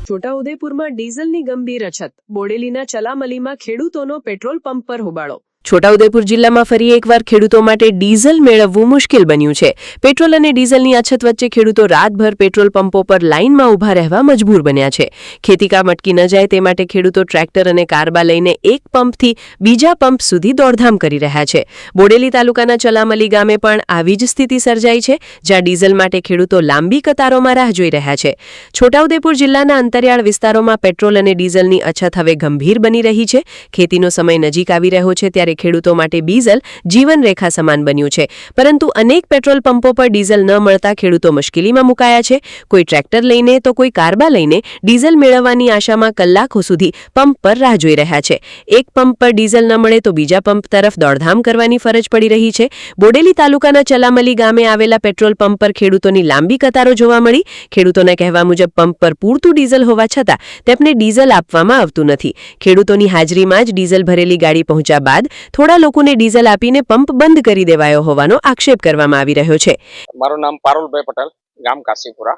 છોટાઉદેપુરમાં ડીઝલની ગંભીર અછત. બોડેલીના ચલામલીમાં ખેડૂતોનો પેટ્રોલ પંપ પર હોબાળો. છોટાઉદેપુર જિલ્લામાં ફરી એકવાર ખેડૂતો માટે ડીઝલ મેળવવું મુશ્કેલ બન્યું છે. પેટ્રોલ અને ડીઝલની અછત વચ્ચે ખેડૂતો રાતભર પેટ્રોલ પંપો પર લાઇનમાં ઊભા રહેવા મજબૂર બન્યા છે. ખેતીકામ અટકી ન જાય તે માટે ખેડૂતો ટ્રેક્ટર અને કારબા લઈને એક પંપથી બીજા પંપ સુધી દોડધામ કરી રહ્યા છે. બોડેલી તાલુકાના ચલામલી ગામે પણ આવી જ સ્થિતિ સર્જાઈ છે, જ્યાં ડીઝલ માટે ખેડૂતો લાંબી કતારોમાં રાહ જોઈ રહ્યા છે. છોટાઉદેપુર જિલ્લાના અંતરિયાળ વિસ્તારોમાં પેટ્રોલ અને ડીઝલની અછત હવે ગંભીર બની રહી છે. ખેતીનો સમય નજીક આવી રહ્યો છે ત્યારે ખેડૂતો માટે ડીઝલ જીવનરેખા સમાન બન્યું છે. પરંતુ અનેક પેટ્રોલ પંપો પર ડીઝલ ન મળતા ખેડૂતો મુશ્કેલીમાં મુકાયા છે. કોઈ ટ્રેક્ટર લઈને તો કોઈ કારબા લઈને ડીઝલ મેળવવાની આશામાં કલાકો સુધી પંપ પર રાહ જોઈ રહ્યા છે. એક પંપ પર ડીઝલ ન મળે તો બીજા પંપ તરફ દોડધામ કરવાની ફરજ પડી રહી છે. બોડેલી તાલુકાના ચલામલી ગામે આવેલા પેટ્રોલ પંપ પર ખેડૂતોની લાંબી કતારો જોવા મળી. ખેડૂતોના કહેવા મુજબ પંપ પર પૂરતું ડીઝલ હોવા છતાં તેમને ડીઝલ આપવામાં આવતું નથી. ખેડૂતોની હાજરીમાં જ ડીઝલ ભરેલી ગાડી પહોંચ્યા બાદ થોડા લોકોને ડીઝલ આપીને પંપ બંધ કરી દેવાયો હોવાનો આક્ષેપ કરવામાં આવી રહ્યો છે. મારું નામ પારુલભાઈ પટેલ, ગામ કાશીપુરા.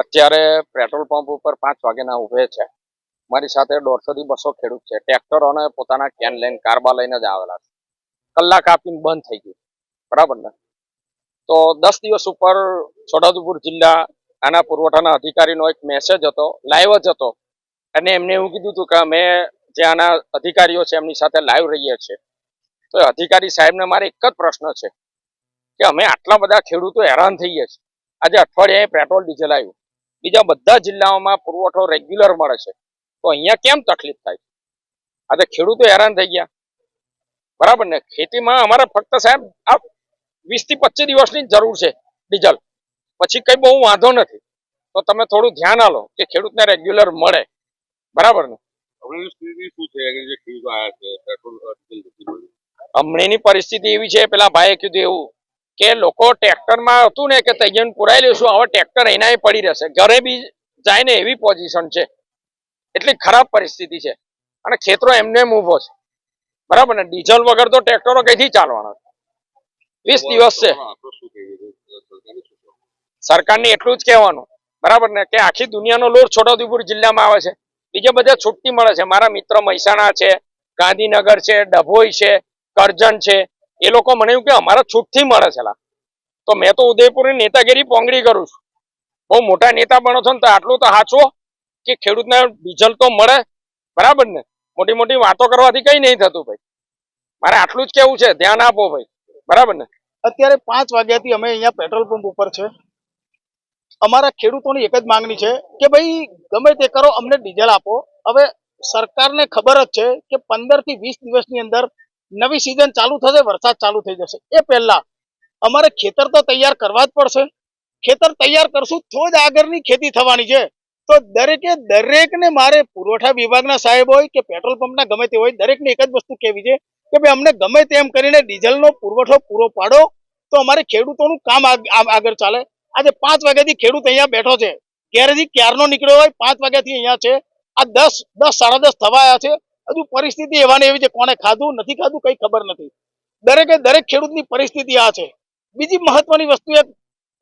અત્યારે પેટ્રોલ પંપ ઉપર 5 વાગ્યાના ઉભે છે. મારી સાથે 150 થી 200 ખેડૂત છે. ટ્રેક્ટરો અને પોતાના કેન લઈને કારબા લઈને જ આવેલા છે. કલાક આપીને બંધ થઈ ગયું, બરાબર ને? તો 10 દિવસ ઉપર છોટાઉદેપુર જિલ્લા આના પુરવઠાના અધિકારીનો એક મેસેજ હતો, લાઈવ જ હતો, અને એમને એવું કીધું હતું કે અમે જે આના અધિકારીઓ છે એમની સાથે લાઈવ રહીએ છીએ. તો અધિકારી સાહેબને મારે એક જ પ્રશ્ન છે કે અમે આટલા બધા ખેડૂતો હેરાન થઈએ છીએ. આજે અઠવાડિયે પેટ્રોલ ડીઝલ આવ્યું, બીજા બધા જિલ્લાઓમાં પુરવઠો રેગ્યુલર મળે છે, તો અહીંયા કેમ તકલીફ થાય? આજે ખેડૂતો હેરાન થઈ ગયા, બરાબર ને? ખેતીમાં અમારે ફક્ત સાહેબ આ 20 થી 25 દિવસની જરૂર છે ડીઝલ, પછી કઈ બહુ વાંધો નથી. તો તમે થોડું ધ્યાન આલો કે ખેડૂતને રેગ્યુલર મળે, બરાબર ને? હમણાંની પરિસ્થિતિ એવી છે, પેલા ભાઈએ કીધું એવું કે લોકો ટ્રેક્ટરમાં હતું ને કે તૈયાર પુરાઈ લેશું, હવે ટ્રેક્ટર એના પડી રહેશે, ઘરે બી જાય ને એવી પોઝિશન છે. એટલી ખરાબ પરિસ્થિતિ છે અને ખેતરો એમને ઊભો છે, બરાબર ને? ડીઝલ વગર તો ટ્રેક્ટરો કઈથી ચાલવાના? 20 દિવસ છે. સરકારને એટલું જ કહેવાનું, બરાબર ને, કે આખી દુનિયાનો લોડ છોટાઉદેપુર જિલ્લામાં આવે છે, બીજા બધા છૂટતી મળે છે. મારા મિત્ર મહેસાણા છે, ગાંધીનગર છે, ડભોઈ છે, કરજણ છે, એ લોકો મને એવું કે અમારા છૂટથી મળે છે. તો મેં તો ઉદયપુરની નેતાગીરી પોંગડી કરું છું. બહુ મોટા નેતા બનો છો ને તો આટલું તો સાચવો કે ખેડૂતને ડીઝલ તો મળે, બરાબર ને? મોટી મોટી વાતો કરવાથી કઈ નહીં થતું ભાઈ. મારે આટલું જ કેવું છે, ધ્યાન આપો ભાઈ, બરાબર ને? અત્યારે 5 વાગ્યાથી અમે અહીંયા પેટ્રોલ પંપ ઉપર છે. અમારા ખેડૂતોની એક જ માંગણી છે કે ભાઈ ગમે તે કરો, અમને ડીઝલ આપો. હવે સરકારને ખબર જ છે કે 15 થી 20 દિવસની અંદર નવી સિઝન ચાલુ થશે, વરસાદ ચાલુ થઈ જશે. એ પહેલા અમારે ખેતર તો તૈયાર કરવા જ પડશે. ખેતર તૈયાર કરશું તો જ આગળની ખેતી થવાની છે. તો દરેકને મારે પુરવઠા વિભાગના સાહેબ હોય કે પેટ્રોલ પંપના ગમે તે હોય, દરેકને એક જ વસ્તુ કહેવી છે કે ભાઈ અમને ગમે તેમ કરીને ડીઝલનો પુરવઠો પૂરો પાડો, તો અમારે ખેડૂતોનું કામ આગળ ચાલે. આજે 5 વાગ્યાથી ખેડૂત અહીંયા બેઠો છે, ઘેરથી ક્યારનો નીકળ્યો હોય, 5 વાગ્યાથી અહીંયા છે. આ 10, 10, 10:30 થવા આવ્યા છે. હજુ પરિસ્થિતિ એવાને એવી છે, કોને ખાધું નથી ખાધું કઈ ખબર નથી. દરેક ખેડૂતની પરિસ્થિતિ આ છે. બીજી મહત્વની વસ્તુ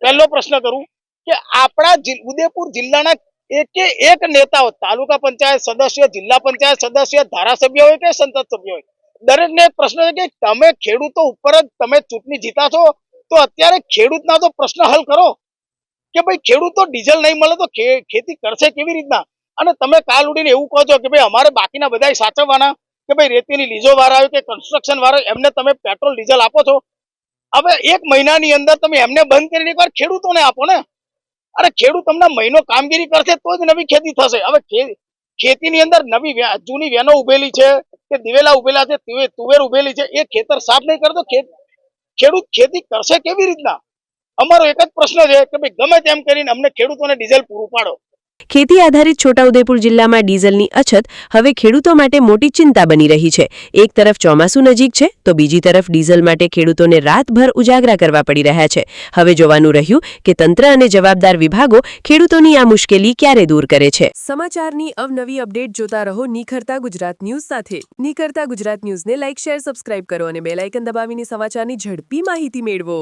પહેલો પ્રશ્ન કરું કે આપણા ઉદયપુર જિલ્લાના એક નેતાઓ, તાલુકા પંચાયત સદસ્ય, જિલ્લા પંચાયત સદસ્ય, ધારાસભ્ય હોય કે સંસદ સભ્ય હોય, દરેકને એક પ્રશ્ન છે કે તમે ખેડૂતો ઉપર જ તમે ચૂંટણી જીતા છો, તો અત્યારે ખેડૂતના તો પ્રશ્ન હલ કરો કે ભાઈ ખેડૂતો ડીઝલ નહીં મળે તો ખેતી કરશે કેવી રીતના? અને તમે કાલ ઉડીને એવું કહો છો કે ભાઈ અમારે બાકીના બધા સાચવવાના, કે ભાઈ રેતીની લીઝો વાળા આવે કે કન્સ્ટ્રક્શન વાળા, એમને તમે પેટ્રોલ ડીઝલ આપો છો. હવે 1 મહિનાની અંદર તમે એમને બંધ કરીને એકવાર ખેડૂતોને આપો ને. અરે ખેડૂત તમને મહિનો કામગીરી કરશે તો જ નવી ખેતી થશે. હવે ખેતીની અંદર જૂની વેનો ઉભેલી છે કે દિવેલા ઉભેલા છે, તુવેર ઉભેલી છે, એ ખેતર સાફ નહીં કરતો ખેડૂત ખેતી કરશે કેવી રીતના? અમારો એક જ પ્રશ્ન છે કે ભાઈ ગમે તેમ કરીને અમને ખેડૂતોને ડીઝલ પૂરું પાડો. ખેતી આધારિત છોટાઉદેપુર જિલ્લામાં ડીઝલની અછત હવે ખેડૂતો માટે મોટી ચિંતા બની રહી છે. એક તરફ ચોમાસું નજીક છે તો બીજી તરફ ડીઝલ માટે ખેડૂતોને રાતભર ઉજાગરા કરવા પડી રહ્યા છે. હવે જોવાનું રહ્યું કે તંત્ર અને જવાબદાર વિભાગો ખેડૂતોની આ મુશ્કેલી ક્યારે દૂર કરે છે. સમાચારની અવનવી અપડેટ જોતા રહો નિખરતા ગુજરાત ન્યૂઝ સાથે. નિખરતા ગુજરાત ન્યૂઝને લાઇક, શેર, સબસ્ક્રાઇબ કરો અને બેલ આઇકન દબાવીને સમાચારની ઝડપી માહિતી મેળવો.